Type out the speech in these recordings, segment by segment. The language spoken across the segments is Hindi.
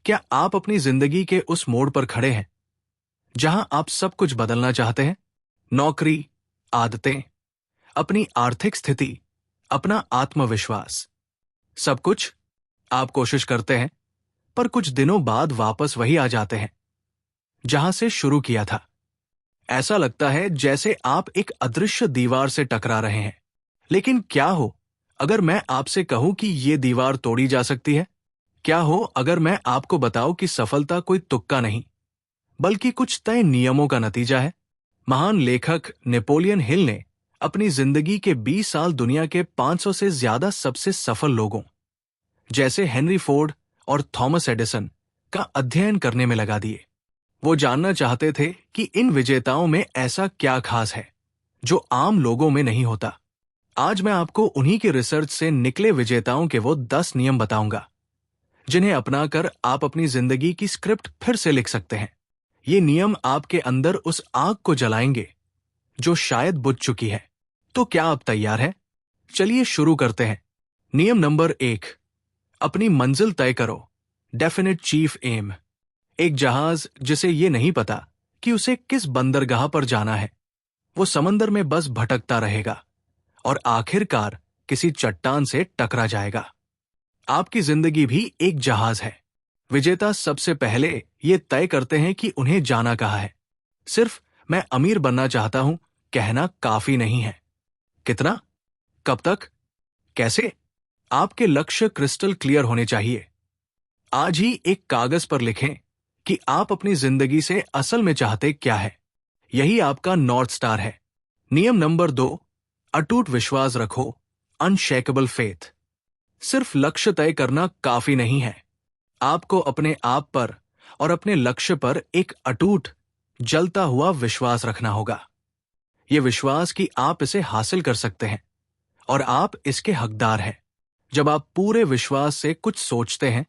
क्या आप अपनी जिंदगी के उस मोड़ पर खड़े हैं जहां आप सब कुछ बदलना चाहते हैं? नौकरी, आदतें, अपनी आर्थिक स्थिति, अपना आत्मविश्वास, सब कुछ। आप कोशिश करते हैं, पर कुछ दिनों बाद वापस वही आ जाते हैं जहां से शुरू किया था। ऐसा लगता है जैसे आप एक अदृश्य दीवार से टकरा रहे हैं। लेकिन क्या हो अगर मैं आपसे कहूं कि ये दीवार तोड़ी जा सकती है? क्या हो अगर मैं आपको बताऊं कि सफलता कोई तुक्का नहीं, बल्कि कुछ तय नियमों का नतीजा है? महान लेखक नेपोलियन हिल ने अपनी जिंदगी के 20 साल दुनिया के 500 से ज्यादा सबसे सफल लोगों जैसे हेनरी फोर्ड और थॉमस एडिसन का अध्ययन करने में लगा दिए। वो जानना चाहते थे कि इन विजेताओं में ऐसा क्या खास है जो आम लोगों में नहीं होता। आज मैं आपको उन्हीं की रिसर्च से निकले विजेताओं के वो 10 नियम बताऊंगा जिन्हें अपनाकर आप अपनी जिंदगी की स्क्रिप्ट फिर से लिख सकते हैं। ये नियम आपके अंदर उस आग को जलाएंगे जो शायद बुझ चुकी है। तो क्या आप तैयार हैं? चलिए शुरू करते हैं। नियम नंबर 1, अपनी मंजिल तय करो। Definite chief aim. एक जहाज जिसे ये नहीं पता कि उसे किस बंदरगाह पर जाना है, वो समंदर में बस भटकता रहेगा और आखिरकार किसी चट्टान से टकरा जाएगा। आपकी जिंदगी भी एक जहाज है। विजेता सबसे पहले ये तय करते हैं कि उन्हें जाना कहाँ है। सिर्फ मैं अमीर बनना चाहता हूं कहना काफी नहीं है। कितना? कब तक? कैसे? आपके लक्ष्य क्रिस्टल क्लियर होने चाहिए। आज ही एक कागज पर लिखें कि आप अपनी जिंदगी से असल में चाहते क्या है। यही आपका नॉर्थ स्टार है। नियम नंबर 2, अटूट विश्वास रखो। Unshakeable faith. सिर्फ लक्ष्य तय करना काफी नहीं है। आपको अपने आप पर और अपने लक्ष्य पर एक अटूट, जलता हुआ विश्वास रखना होगा। यह विश्वास कि आप इसे हासिल कर सकते हैं और आप इसके हकदार हैं। जब आप पूरे विश्वास से कुछ सोचते हैं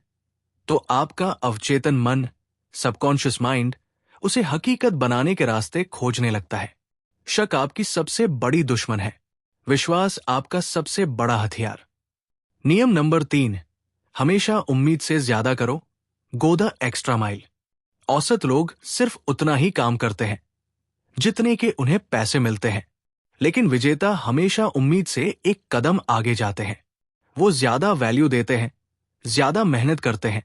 तो आपका अवचेतन मन, सबकॉन्शियस माइंड, उसे हकीकत बनाने के रास्ते खोजने लगता है। शक आपकी सबसे बड़ी दुश्मन है, विश्वास आपका सबसे बड़ा हथियार। नियम नंबर 3, हमेशा उम्मीद से ज्यादा करो। Go the extra mile. औसत लोग सिर्फ उतना ही काम करते हैं जितने के उन्हें पैसे मिलते हैं, लेकिन विजेता हमेशा उम्मीद से एक कदम आगे जाते हैं। वो ज्यादा वैल्यू देते हैं, ज्यादा मेहनत करते हैं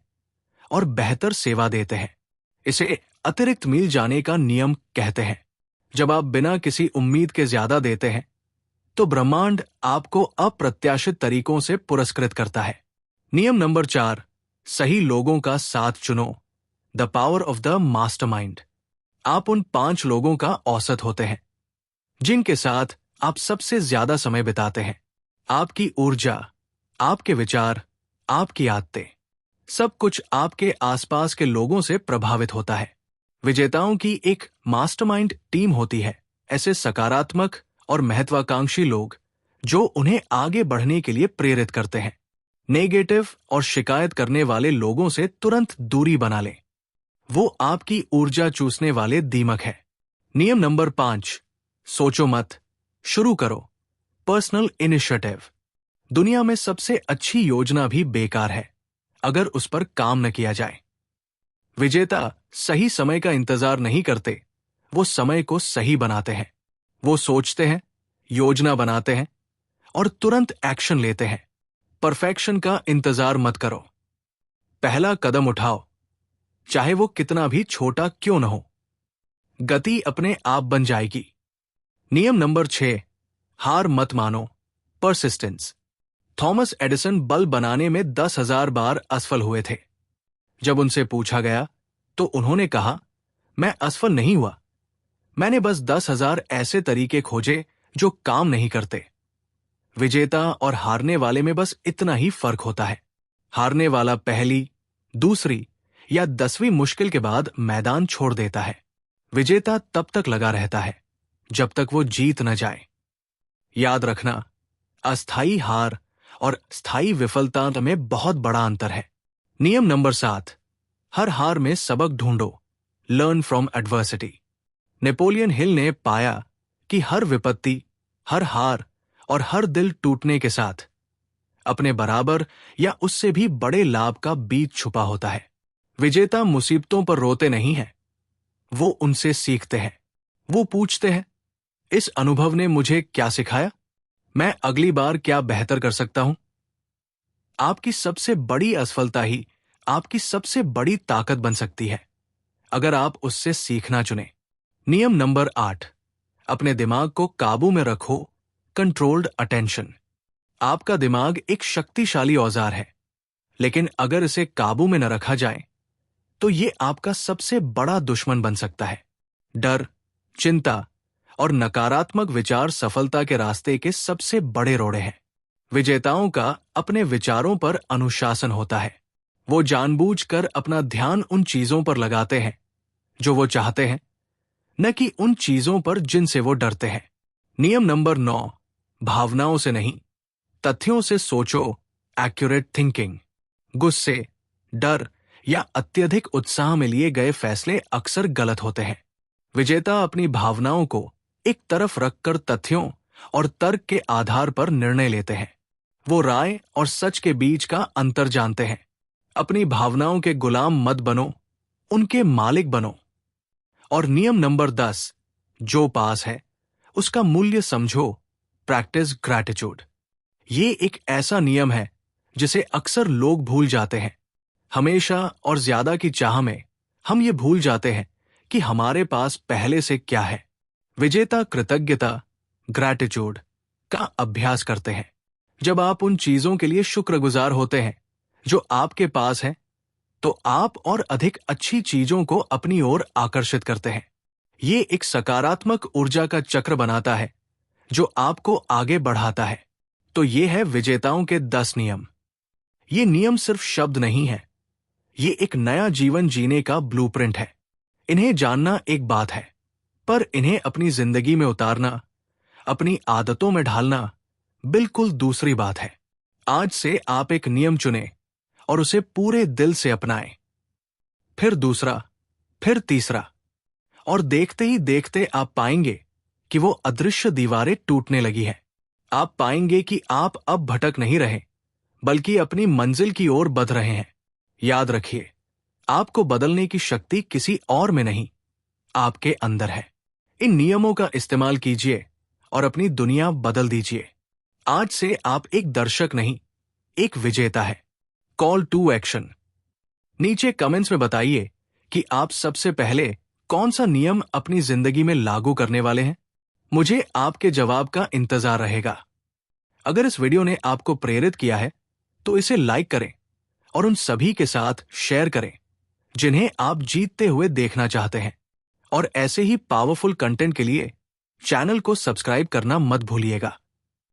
और बेहतर सेवा देते हैं। इसे अतिरिक्त मील जाने का नियम कहते हैं। जब आप बिना किसी उम्मीद के ज्यादा देते हैं तो ब्रह्मांड आपको अप्रत्याशित तरीकों से पुरस्कृत करता है। नियम नंबर 4, सही लोगों का साथ चुनो। The power of the mastermind. आप उन 5 लोगों का औसत होते हैं जिनके साथ आप सबसे ज्यादा समय बिताते हैं। आपकी ऊर्जा, आपके विचार, आपकी आदतें, सब कुछ आपके आसपास के लोगों से प्रभावित होता है। विजेताओं की एक मास्टरमाइंड टीम होती है, ऐसे सकारात्मक और महत्वाकांक्षी लोग जो उन्हें आगे बढ़ने के लिए प्रेरित करते हैं। नेगेटिव और शिकायत करने वाले लोगों से तुरंत दूरी बना लें। वो आपकी ऊर्जा चूसने वाले दीमक है। नियम नंबर 5, सोचो मत, शुरू करो। Personal initiative. दुनिया में सबसे अच्छी योजना भी बेकार है अगर उस पर काम न किया जाए। विजेता सही समय का इंतजार नहीं करते, वो समय को सही बनाते हैं। वो सोचते हैं, योजना बनाते हैं और तुरंत एक्शन लेते हैं। परफेक्शन का इंतजार मत करो। पहला कदम उठाओ, चाहे वो कितना भी छोटा क्यों न हो। गति अपने आप बन जाएगी। नियम नंबर 6, हार मत मानो। परसिस्टेंस। थॉमस एडिसन बल्ब बनाने में 10,000 बार असफल हुए थे। जब उनसे पूछा गया तो उन्होंने कहा, मैं असफल नहीं हुआ, मैंने बस 10,000 ऐसे तरीके खोजे जो काम नहीं करते। विजेता और हारने वाले में बस इतना ही फर्क होता है। हारने वाला पहली, दूसरी या 10वीं मुश्किल के बाद मैदान छोड़ देता है। विजेता तब तक लगा रहता है जब तक वो जीत न जाए। याद रखना, अस्थायी हार और स्थायी विफलता में बहुत बड़ा अंतर है। नियम नंबर 7, हर हार में सबक ढूंढो। Learn from adversity. Napoleon Hill ने पाया कि हर विपत्ति, हर हार और हर दिल टूटने के साथ अपने बराबर या उससे भी बड़े लाभ का बीज छुपा होता है। विजेता मुसीबतों पर रोते नहीं हैं, वो उनसे सीखते हैं। वो पूछते हैं, इस अनुभव ने मुझे क्या सिखाया? मैं अगली बार क्या बेहतर कर सकता हूं? आपकी सबसे बड़ी असफलता ही आपकी सबसे बड़ी ताकत बन सकती है, अगर आप उससे सीखना चुने। नियम नंबर 8, अपने दिमाग को काबू में रखो। Controlled attention. आपका दिमाग एक शक्तिशाली औजार है, लेकिन अगर इसे काबू में न रखा जाए तो ये आपका सबसे बड़ा दुश्मन बन सकता है। डर, चिंता और नकारात्मक विचार सफलता के रास्ते के सबसे बड़े रोड़े हैं। विजेताओं का अपने विचारों पर अनुशासन होता है। वो जानबूझकर अपना ध्यान उन चीजों पर लगाते हैं जो वो चाहते हैं, न कि उन चीजों पर जिनसे वो डरते हैं। नियम नंबर 9, भावनाओं से नहीं, तथ्यों से सोचो। Accurate thinking. गुस्से, डर या अत्यधिक उत्साह में लिए गए फैसले अक्सर गलत होते हैं। विजेता अपनी भावनाओं को एक तरफ रखकर तथ्यों और तर्क के आधार पर निर्णय लेते हैं। वो राय और सच के बीच का अंतर जानते हैं। अपनी भावनाओं के गुलाम मत बनो, उनके मालिक बनो। और नियम नंबर 10, जो पास है उसका मूल्य समझो। Practice gratitude. ये एक ऐसा नियम है जिसे अक्सर लोग भूल जाते हैं। हमेशा और ज्यादा की चाह में हम ये भूल जाते हैं कि हमारे पास पहले से क्या है। विजेता कृतज्ञता, ग्रैटिट्यूड का अभ्यास करते हैं। जब आप उन चीजों के लिए शुक्रगुजार होते हैं जो आपके पास हैं, तो आप और अधिक अच्छी चीजों को अपनी ओर आकर्षित करते हैं। ये एक सकारात्मक ऊर्जा का चक्र बनाता है जो आपको आगे बढ़ाता है। तो ये है विजेताओं के 10 नियम। ये नियम सिर्फ शब्द नहीं है, ये एक नया जीवन जीने का ब्लूप्रिंट है। इन्हें जानना एक बात है, पर इन्हें अपनी जिंदगी में उतारना, अपनी आदतों में ढालना बिल्कुल दूसरी बात है। आज से आप एक नियम चुनें और उसे पूरे दिल से अपनाएं। फिर दूसरा, फिर तीसरा, और देखते ही देखते आप पाएंगे कि वो अदृश्य दीवारें टूटने लगी हैं। आप पाएंगे कि आप अब भटक नहीं रहे, बल्कि अपनी मंजिल की ओर बढ़ रहे हैं। याद रखिए, आपको बदलने की शक्ति किसी और में नहीं, आपके अंदर है। इन नियमों का इस्तेमाल कीजिए और अपनी दुनिया बदल दीजिए। आज से आप एक दर्शक नहीं, एक विजेता है। Call to action. नीचे कमेंट्स में बताइए कि आप सबसे पहले कौन सा नियम अपनी जिंदगी में लागू करने वाले हैं। मुझे आपके जवाब का इंतजार रहेगा। अगर इस वीडियो ने आपको प्रेरित किया है तो इसे लाइक करें और उन सभी के साथ शेयर करें जिन्हें आप जीतते हुए देखना चाहते हैं। और ऐसे ही पावरफुल कंटेंट के लिए चैनल को सब्सक्राइब करना मत भूलिएगा।